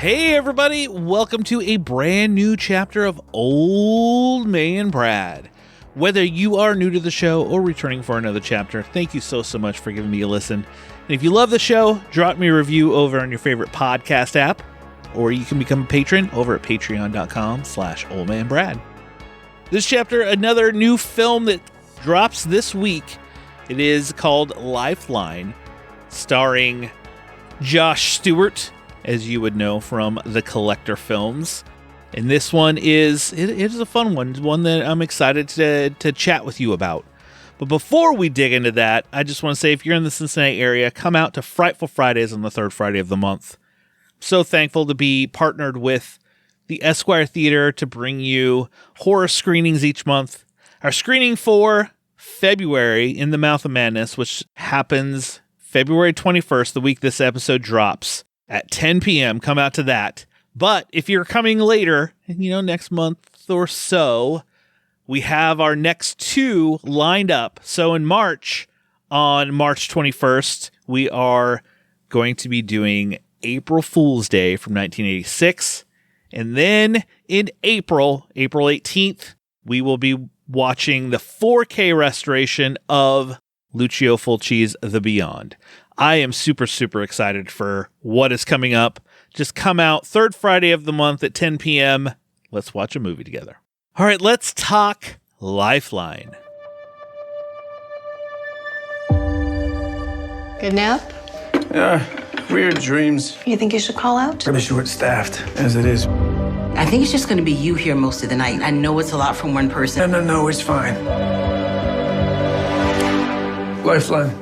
Hey everybody, welcome to a brand new chapter of Old Man Brad. Whether you are new to the show or returning for another chapter, thank you so much for giving me a listen. And if you love the show, drop me a review over on your favorite podcast app, or you can become a patron over at patreon.com/oldmanbrad. This chapter, another new film that drops this week. It is called Lifeline, starring Josh Stewart, as you would know from the Collector films. And this one is a fun one that I'm excited to chat with you about. But before we dig into that, I just want to say if you're in the Cincinnati area, come out to Frightful Fridays on the third Friday of the month. I'm so thankful to be partnered with the Esquire Theater to bring you horror screenings each month. Our screening for February, In the Mouth of Madness, which happens February 21st, the week this episode drops, at 10 p.m. Come out to that. But if you're coming later, next month or so, we have our next two lined up. So in March, on March 21st, we are going to be doing April Fool's Day from 1986. And then in April 18th, we will be watching the 4K restoration of Lucio Fulci's The Beyond. I am super, super excited for what is coming up. Just come out third Friday of the month at 10 p.m. Let's watch a movie together. All right, let's talk Lifeline. Good nap? Yeah, weird dreams. You think you should call out? Pretty short-staffed, as it is. I think it's just going to be you here most of the night. I know it's a lot from one person. No, it's fine. Lifeline.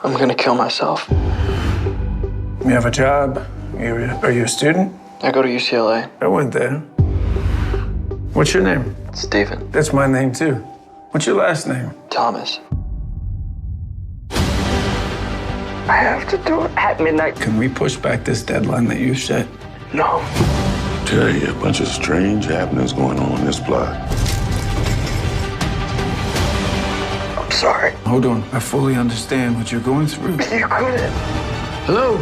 I'm gonna kill myself. You have a job? Are you a student? I go to UCLA. I went there. What's your name? Steven. That's my name, too. What's your last name? Thomas. I have to do it at midnight. Can we push back this deadline that you set? No. Tell you, a bunch of strange happenings going on in this plot. I'm sorry. Hold on. I fully understand what you're going through. You couldn't. Hello?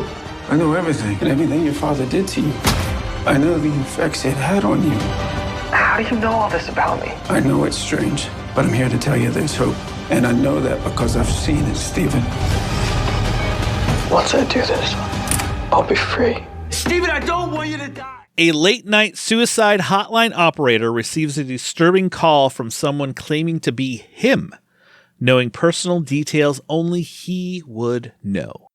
I know everything, and everything your father did to you. I know the effects it had on you. How do you know all this about me? I know it's strange, but I'm here to tell you there's hope. And I know that because I've seen it, Stephen. Once I do this, I'll be free. Stephen, I don't want you to die. A late-night suicide hotline operator receives a disturbing call from someone claiming to be him, knowing personal details only he would know.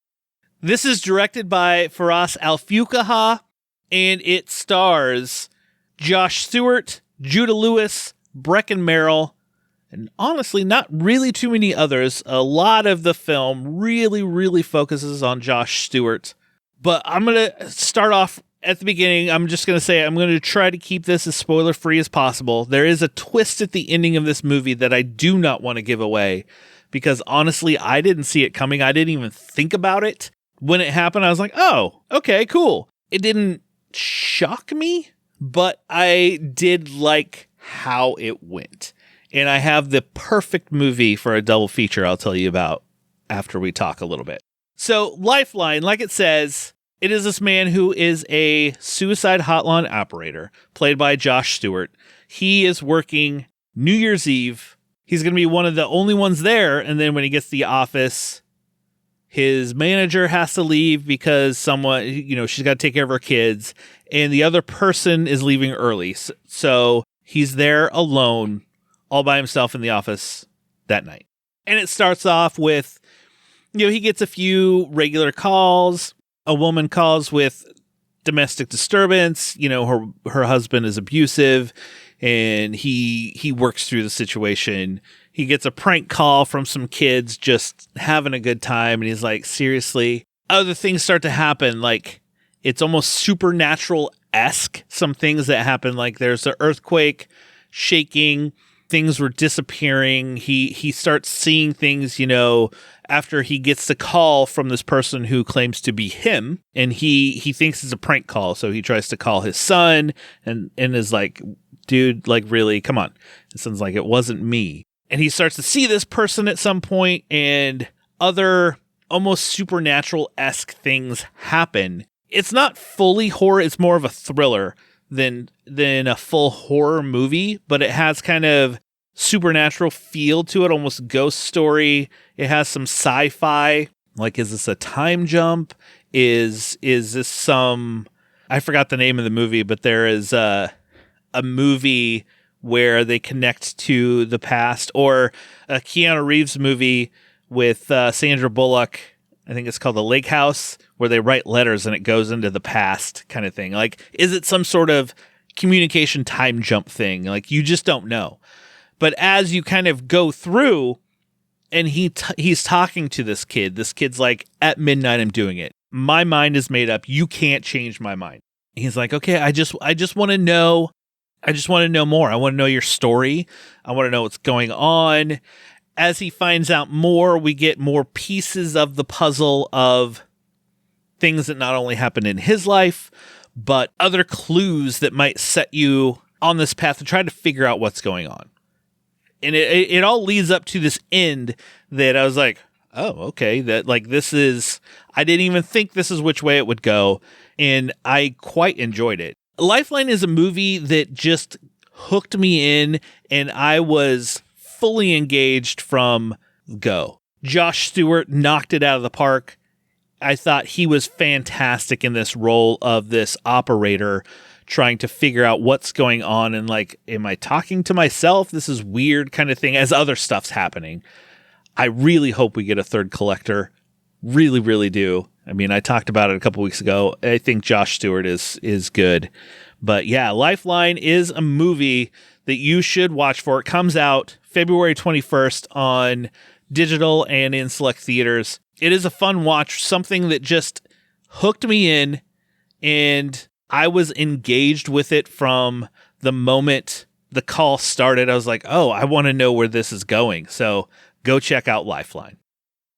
This is directed by Firas Al-Fuqaha, and it stars Josh Stewart, Judah Lewis, Brecken Merrill, and honestly, not really too many others. A lot of the film really, really focuses on Josh Stewart. But I'm going to start off at the beginning. I'm just going to say I'm going to try to keep this as spoiler-free as possible. There is a twist at the ending of this movie that I do not want to give away because honestly, I didn't see it coming. I didn't even think about it. When it happened, I was like, oh, okay, cool. It didn't shock me, but I did like how it went. And I have the perfect movie for a double feature I'll tell you about after we talk a little bit. So Lifeline, like it says, it is this man who is a suicide hotline operator, played by Josh Stewart. He is working New Year's Eve. He's going to be one of the only ones there. And then when he gets to the office, his manager has to leave because someone, she's got to take care of her kids. And the other person is leaving early. So he's there alone, all by himself in the office that night. And it starts off with, he gets a few regular calls. A woman calls with domestic disturbance. Her husband is abusive and he works through the situation. He gets a prank call from some kids just having a good time. And he's like, seriously? Other things start to happen. Like it's almost supernatural-esque. Some things that happen, like there's an earthquake, shaking, things were disappearing. He starts seeing things, after he gets the call from this person who claims to be him, and he thinks it's a prank call. So he tries to call his son and is like, dude, like really, come on. It sounds like it wasn't me. And he starts to see this person at some point, and other almost supernatural-esque things happen. It's not fully horror, it's more of a thriller than a full horror movie, but it has kind of supernatural feel to it, almost ghost story. It has some sci-fi. Like, is this a time jump? Is this some... I forgot the name of the movie, but there is a movie where they connect to the past, or a Keanu Reeves movie with Sandra Bullock. I think it's called The Lake House, where they write letters and it goes into the past kind of thing. Like, is it some sort of communication time jump thing? Like, you just don't know. But as you kind of go through, and he's talking to this kid's like, at midnight, I'm doing it. My mind is made up. You can't change my mind. He's like, okay, I just want to know. I just want to know more. I want to know your story. I want to know what's going on. As he finds out more, we get more pieces of the puzzle of things that not only happened in his life, but other clues that might set you on this path to try to figure out what's going on. And it all leads up to this end that I was like, oh, okay, that like this is, I didn't even think this is which way it would go. And I quite enjoyed it. Lifeline is a movie that just hooked me in, and I was fully engaged from go. Josh Stewart knocked it out of the park. I thought he was fantastic in this role of this operator trying to figure out what's going on and like, am I talking to myself? This is weird kind of thing as other stuff's happening. I really hope we get a third collector. Really, really do. I mean, I talked about it a couple weeks ago. I think Josh Stewart is good. But yeah, Lifeline is a movie that you should watch for. It comes out February 21st on digital and in select theaters. It is a fun watch, something that just hooked me in, and I was engaged with it from the moment the call started. I was like, oh, I want to know where this is going. So go check out Lifeline.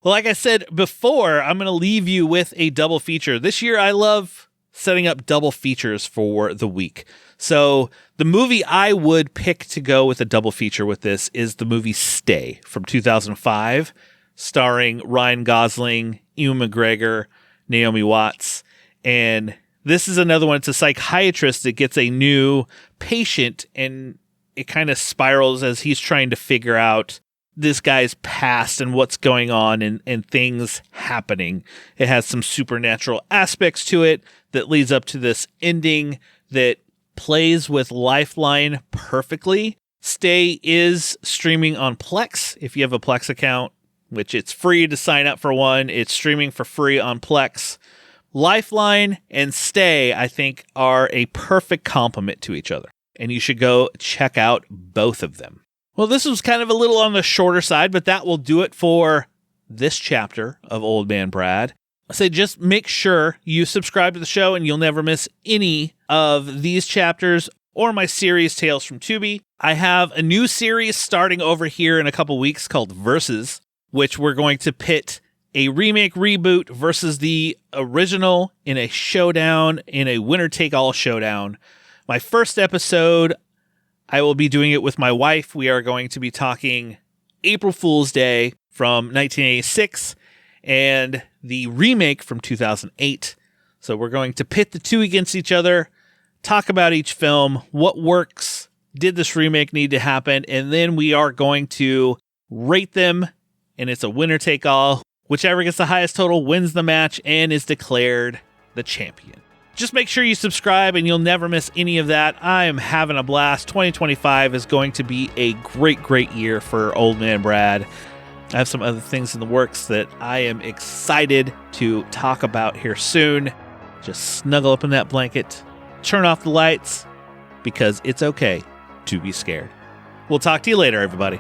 Well, like I said before, I'm going to leave you with a double feature. This year, I love setting up double features for the week. So the movie I would pick to go with a double feature with this is the movie Stay from 2005, starring Ryan Gosling, Ewan McGregor, Naomi Watts. And this is another one. It's a psychiatrist that gets a new patient, and it kind of spirals as he's trying to figure out this guy's past and what's going on and things happening. It has some supernatural aspects to it that leads up to this ending that plays with Lifeline perfectly. Stay is streaming on Plex. If you have a Plex account, which it's free to sign up for one, it's streaming for free on Plex. Lifeline and Stay, I think, are a perfect complement to each other, and you should go check out both of them. Well, this was kind of a little on the shorter side, but that will do it for this chapter of Old Man Brad. I say just make sure you subscribe to the show and you'll never miss any of these chapters or my series Tales from Tubi. I have a new series starting over here in a couple weeks called Versus, which we're going to pit a remake reboot versus the original in a showdown, in a winner-take-all showdown. My first episode, I will be doing it with my wife. We are going to be talking April Fool's Day from 1986 and the remake from 2008. So we're going to pit the two against each other, talk about each film, what works, did this remake need to happen, and then we are going to rate them, and it's a winner-take-all. Whichever gets the highest total wins the match and is declared the champion. Just make sure you subscribe and you'll never miss any of that. I am having a blast. 2025 is going to be a great, great year for Old Man Brad. I have some other things in the works that I am excited to talk about here soon. Just snuggle up in that blanket, turn off the lights, because it's okay to be scared. We'll talk to you later, everybody.